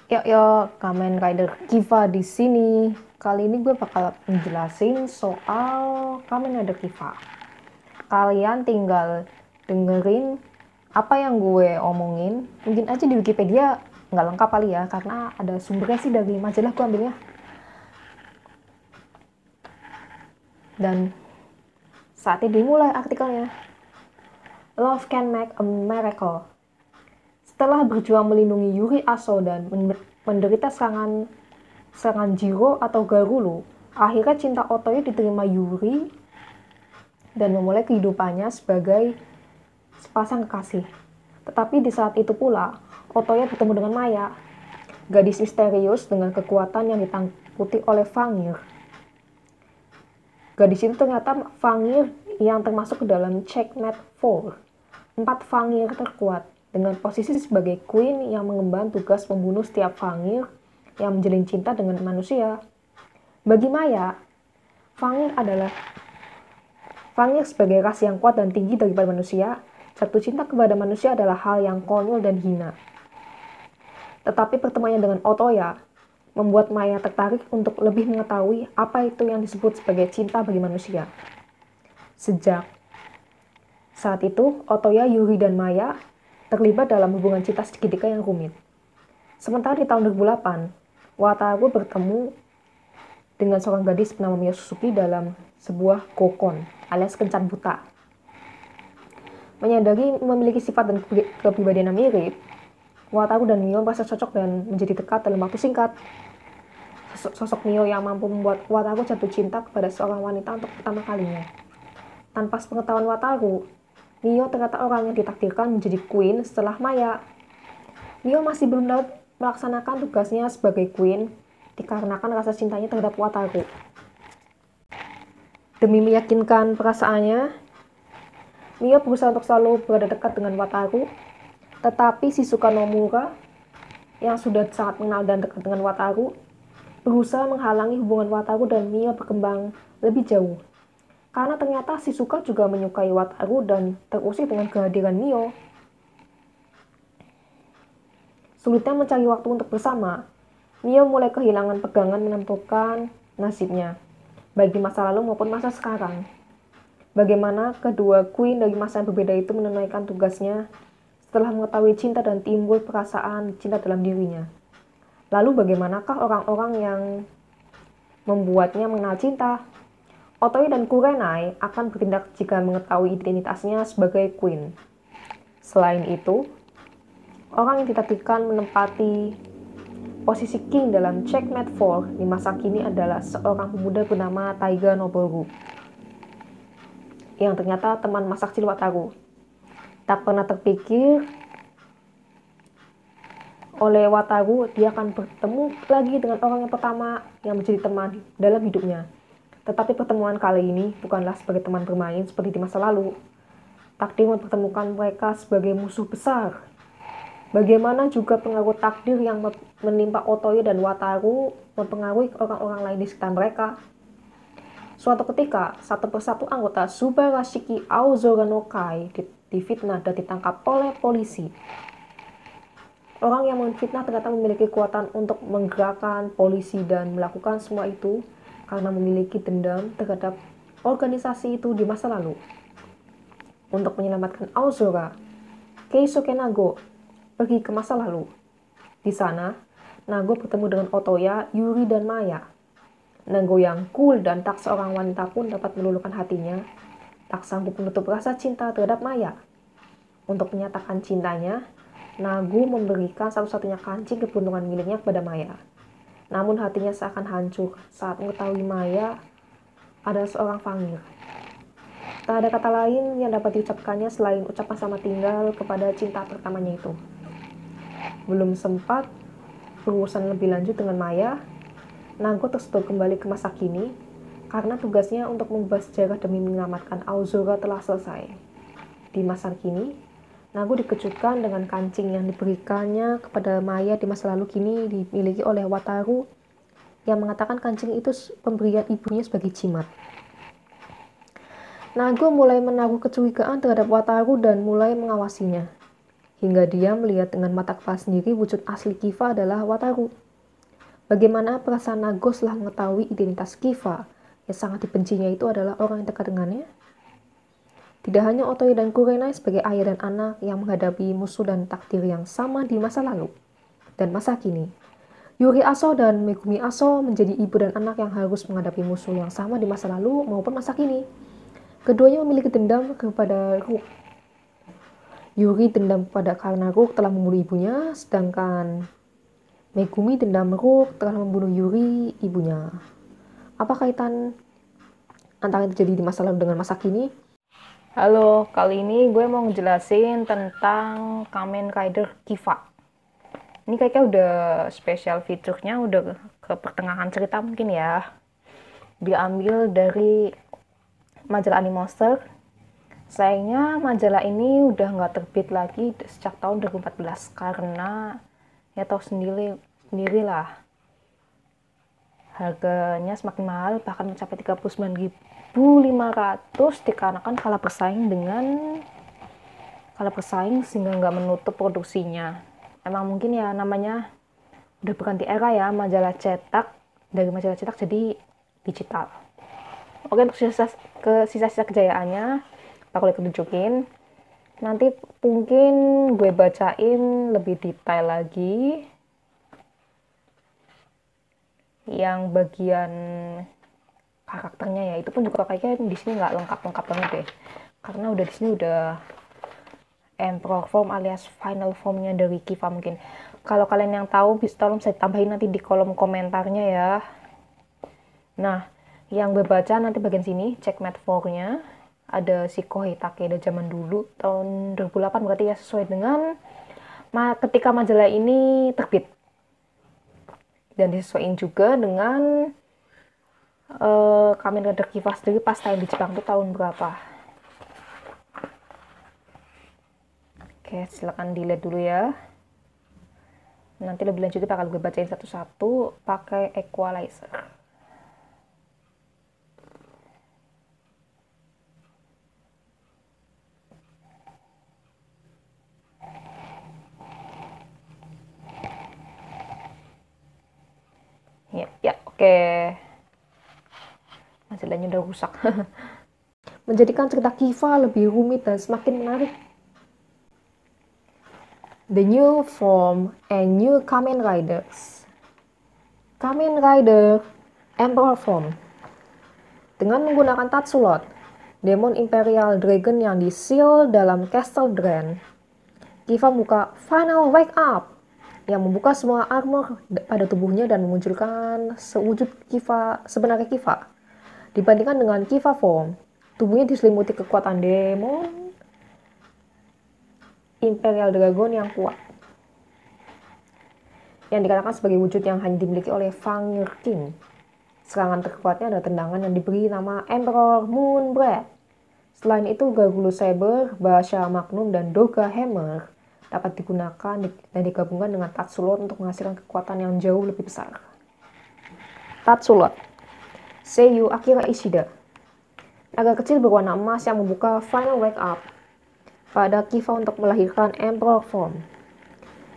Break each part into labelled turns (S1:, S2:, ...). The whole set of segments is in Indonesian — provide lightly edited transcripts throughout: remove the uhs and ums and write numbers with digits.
S1: Yo, Kamen Rider Kiva di sini. Kali ini gue bakal menjelasin soal Kamen Rider Kiva. Kalian tinggal dengerin apa yang gue omongin. Mungkin aja di Wikipedia nggak lengkap kali ya, karena ada sumbernya sih dari majalah gue ambilnya. Dan saatnya dimulai artikelnya. Love can make a miracle. Setelah berjuang melindungi Yuri Aso dan menderita serangan Jiro atau Garulu, akhirnya cinta Otoya diterima Yuri dan memulai kehidupannya sebagai sepasang kekasih. Tetapi di saat itu pula, Otoya bertemu dengan Maya, gadis misterius dengan kekuatan yang ditangkuti oleh Fangir. Gadis itu ternyata Fangir yang termasuk ke dalam Checkmate 4, 4 Fangir terkuat, dengan posisi sebagai Queen yang mengemban tugas membunuh setiap Fangir yang menjalin cinta dengan manusia. Bagi Maya, Fangir sebagai ras yang kuat dan tinggi daripada manusia. Jatuh cinta kepada manusia adalah hal yang konyol dan hina. Tetapi pertemuannya dengan Otoya membuat Maya tertarik untuk lebih mengetahui apa itu yang disebut sebagai cinta bagi manusia. Sejak saat itu, Otoya, Yuri, dan Maya terlibat dalam hubungan cinta segitiga yang rumit. Sementara di tahun 2008, Wataru bertemu dengan seorang gadis bernama Mio Suzuki dalam sebuah gokon alias kencan buta. Menyadari memiliki sifat dan kepribadian yang mirip, Wataru dan Mio merasa cocok dan menjadi dekat dalam waktu singkat. Sosok Mio yang mampu membuat Wataru jatuh cinta kepada seorang wanita untuk pertama kalinya. Tanpa sepengetahuan Wataru, Mio ternyata orang yang ditakdirkan menjadi Queen setelah Maya. Mio masih belum dapat melaksanakan tugasnya sebagai Queen dikarenakan rasa cintanya terhadap Wataru. Demi meyakinkan perasaannya, Mio berusaha untuk selalu berada dekat dengan Wataru, tetapi Shizuka Nomura yang sudah sangat mengenal dan dekat dengan Wataru berusaha menghalangi hubungan Wataru dan Mio berkembang lebih jauh. Karena ternyata Shizuka juga menyukai Wataru dan terusik dengan kehadiran Mio. Sulitnya mencari waktu untuk bersama, Mio mulai kehilangan pegangan menentukan nasibnya, baik di masa lalu maupun masa sekarang. Bagaimana kedua Queen dari masa yang berbeda itu menunaikan tugasnya setelah mengetahui cinta dan timbul perasaan cinta dalam dirinya. Lalu bagaimanakah orang-orang yang membuatnya mengenal cinta? Otoya dan Kurenai akan bertindak jika mengetahui identitasnya sebagai Queen. Selain itu, orang yang ditakdirkan menempati posisi King dalam Checkmate 4 di masa kini adalah seorang pemuda bernama Taiga Noboru, yang ternyata teman masa kecil Wataru. Tak pernah terpikir oleh Wataru dia akan bertemu lagi dengan orang yang pertama yang menjadi teman dalam hidupnya. Tetapi pertemuan kali ini bukanlah sebagai teman bermain seperti di masa lalu. Takdir mempertemukan mereka sebagai musuh besar. Bagaimana juga pengaruh takdir yang menimpa Otoya dan Wataru mempengaruhi orang-orang lain di sekitar mereka. Suatu ketika, satu persatu anggota Subarashiki Aozora no Kai difitnah dan ditangkap oleh polisi. Orang yang memfitnah ternyata memiliki kekuatan untuk menggerakkan polisi dan melakukan semua itu karena memiliki dendam terhadap organisasi itu di masa lalu. Untuk menyelamatkan Aozora, Keisuke Nago pergi ke masa lalu. Di sana, Nago bertemu dengan Otoya, Yuri, dan Maya. Nago yang cool dan tak seorang wanita pun dapat meluluhkan hatinya, tak sanggup menutup rasa cinta terhadap Maya. Untuk menyatakan cintanya, Nago memberikan satu-satunya kancing keberuntungan miliknya kepada Maya. Namun hatinya seakan hancur saat mengetahui Maya adalah seorang Fangir. Tak ada kata lain yang dapat diucapkannya selain ucapan selamat tinggal kepada cinta pertamanya itu. Belum sempat berurusan lebih lanjut dengan Maya, Nago tersetup kembali ke masa kini karena tugasnya untuk mengubah sejarah demi menyelamatkan Aozora telah selesai. Di masa kini, Nago dikejutkan dengan kancing yang diberikannya kepada Maya di masa lalu kini dimiliki oleh Wataru yang mengatakan kancing itu pemberian ibunya sebagai jimat. Nago mulai menaruh kecurigaan terhadap Wataru dan mulai mengawasinya. hingga dia melihat dengan mata kepala sendiri wujud asli Kiva adalah Wataru. Bagaimana perasaan Nago setelah mengetahui identitas Kiva yang sangat dibencinya itu adalah orang yang dekat dengannya? Tidak hanya Otoyo dan Kurenai sebagai ayah dan anak yang menghadapi musuh dan takdir yang sama di masa lalu dan masa kini, Yuri Aso dan Megumi Aso menjadi ibu dan anak yang harus menghadapi musuh yang sama di masa lalu maupun masa kini. Keduanya memiliki dendam kepada Rook. Yuri dendam karena Rook telah membunuh ibunya, sedangkan Megumi dendam Rook telah membunuh Yuri, ibunya. Apa kaitan antara yang terjadi di masa lalu dengan masa kini? Halo, kali ini gue mau ngejelasin tentang Kamen Rider Kiva. Ini kayaknya udah special feature-nya udah ke pertengahan cerita mungkin ya. Diambil dari majalah Animoster. Sayangnya majalah ini udah nggak terbit lagi sejak tahun 2014 karena ya tahu sendiri lah. Harganya semakin mahal, bahkan mencapai 39.500 dikarenakan kalah bersaing sehingga nggak menutup produksinya. Emang mungkin ya namanya udah berganti era ya, majalah cetak dari majalah cetak jadi digital. Oke, untuk sisa-sisa kejayaannya bakal aku tunjukin. Nanti mungkin gue bacain lebih detail lagi yang bagian karakternya ya, itu pun juga kayaknya di sini nggak lengkap banget deh, karena di sini udah Emperor Form alias final formnya dari Kiva. Mungkin kalau kalian yang tahu tolong bisa tambahin nanti di kolom komentarnya ya. Nah, yang gue baca nanti bagian sini checkmate 4-nya ada si Kohei Takeda zaman dulu tahun 2008, berarti ya sesuai dengan ketika majalah ini terbit. Dan disesuaikan juga dengan Kamen Rider Kiva sendiri pas tayang di Jepang itu tahun berapa. Oke, silakan dilihat dulu ya. Nanti lebih lanjutnya bakal gue bacain satu-satu pakai equalizer. Ya, oke. Majalahnya udah rusak. Menjadikan cerita Kiva lebih rumit dan semakin menarik. The new form and new Kamen Riders. Kamen Rider Emperor Form. Dengan menggunakan Tatsulot, Demon Imperial Dragon yang di-seal dalam Castle Dran, Kiva membuka Final Wake Up yang membuka semua armor pada tubuhnya dan memunculkan sewujud Kiva sebenarnya Kiva. Dibandingkan dengan Kiva Form, tubuhnya diselimuti kekuatan Demon Imperial Dragon yang kuat, yang dikatakan sebagai wujud yang hanya dimiliki oleh Fangir King. Serangan terkuatnya adalah tendangan yang diberi nama Emperor Moon Breath. Selain itu, Gargulu Saber, Basha Magnum, dan Doga Hammer dapat digunakan dan digabungkan dengan Tatsulot untuk menghasilkan kekuatan yang jauh lebih besar. Tatsulot Seiyu Akira Ishida, naga kecil berwarna emas yang membuka Final Wake Up pada Kiva untuk melahirkan Emperor Form.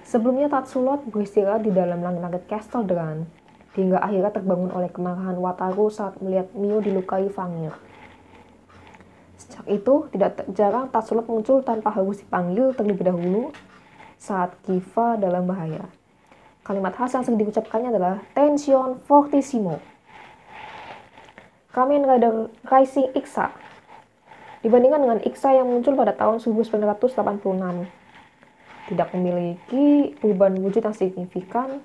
S1: Sebelumnya Tatsulot beristirahat di dalam langit-langit Castle Dran, hingga akhirnya terbangun oleh kemarahan Wataru saat melihat Mio dilukai Fangir. Sejak itu, tidak jarang Tatsulot muncul tanpa harus dipanggil terlebih dahulu saat Kiva dalam bahaya. Kalimat khas yang sering diucapkannya adalah Tension Fortissimo. Kamen Rider Rising Ixa. Dibandingkan dengan Ixa yang muncul pada tahun 1986, tidak memiliki perubahan wujud yang signifikan,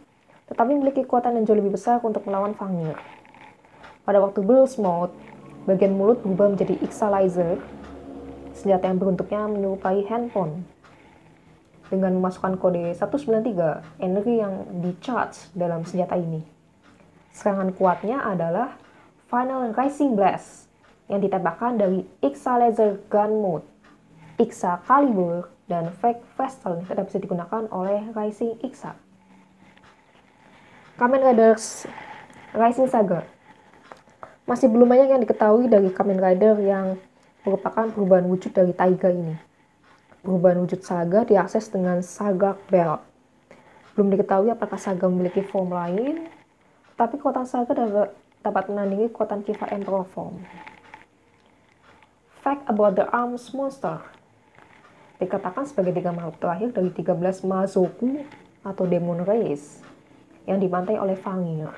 S1: tetapi memiliki kekuatan yang jauh lebih besar untuk melawan Fangir. Pada waktu Burst Mode, bagian mulut berubah menjadi Ixalizer, senjata yang bentuknya menyerupai handphone. Dengan memasukkan kode 193, energi yang di-charge dalam senjata ini. Serangan kuatnya adalah Final Rising Blast, yang ditembakkan dari Ixalizer Gun Mode. Ixa Caliber dan Fake Vestal tidak bisa digunakan oleh Rising Ixa. Kamen Riders Rising Saga. Masih belum banyak yang diketahui dari Kamen Rider yang merupakan perubahan wujud dari Taiga ini. Perubahan wujud Saga diakses dengan Saga Belt. Belum diketahui apakah Saga memiliki form lain, tapi kekuatan Saga dapat menandingi kekuatan Kiva Emperor form. Fact about the Arms Monster. Dikatakan sebagai 3 makhluk terakhir dari 13 Mazoku atau Demon Race yang dibantai oleh Fangir,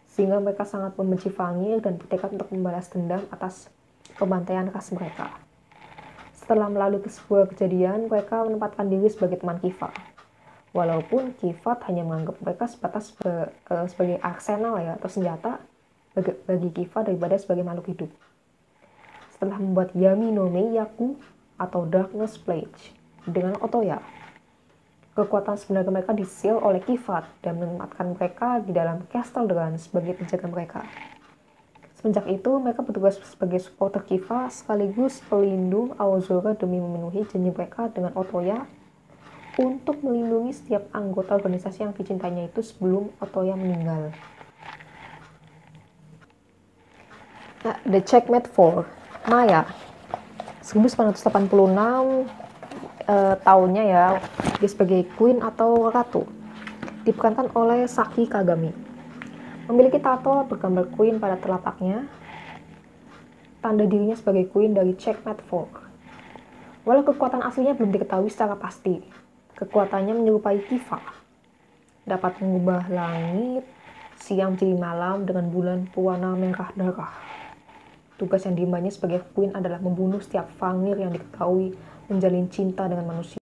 S1: sehingga mereka sangat membenci Fangir dan bertekad untuk membalas dendam atas pembantaian ras mereka. Setelah melalui sebuah kejadian, mereka menempatkan diri sebagai teman Kiva, walaupun Kiva hanya menganggap mereka sebatas sebagai arsenal ya, atau senjata bagi Kiva daripada sebagai makhluk hidup. Setelah membuat Yami no Meiyaku atau Darkness Pledge dengan Otoya, kekuatan sebenarnya mereka di-seal oleh Kiva dan menempatkan mereka di dalam Castle Dragon sebagai penjaga mereka. Semenjak itu, mereka bertugas sebagai supporter Kiva sekaligus pelindung Aozora demi memenuhi janji mereka dengan Otoya untuk melindungi setiap anggota organisasi yang dicintainya itu sebelum Otoya meninggal. Nah, The Checkmate 4, Maya. 1986 tahunnya ya, dia sebagai queen atau ratu, diperankan oleh Saki Kagami. Memiliki tato bergambar queen pada telapaknya, tanda dirinya sebagai queen dari Checkmate 4. Walau kekuatan aslinya belum diketahui secara pasti, kekuatannya menyerupai Kiva, dapat mengubah langit siang menjadi malam dengan bulan berwarna merah darah. Tugas yang diembannya sebagai queen adalah membunuh setiap Fangir yang diketahui menjalin cinta dengan manusia.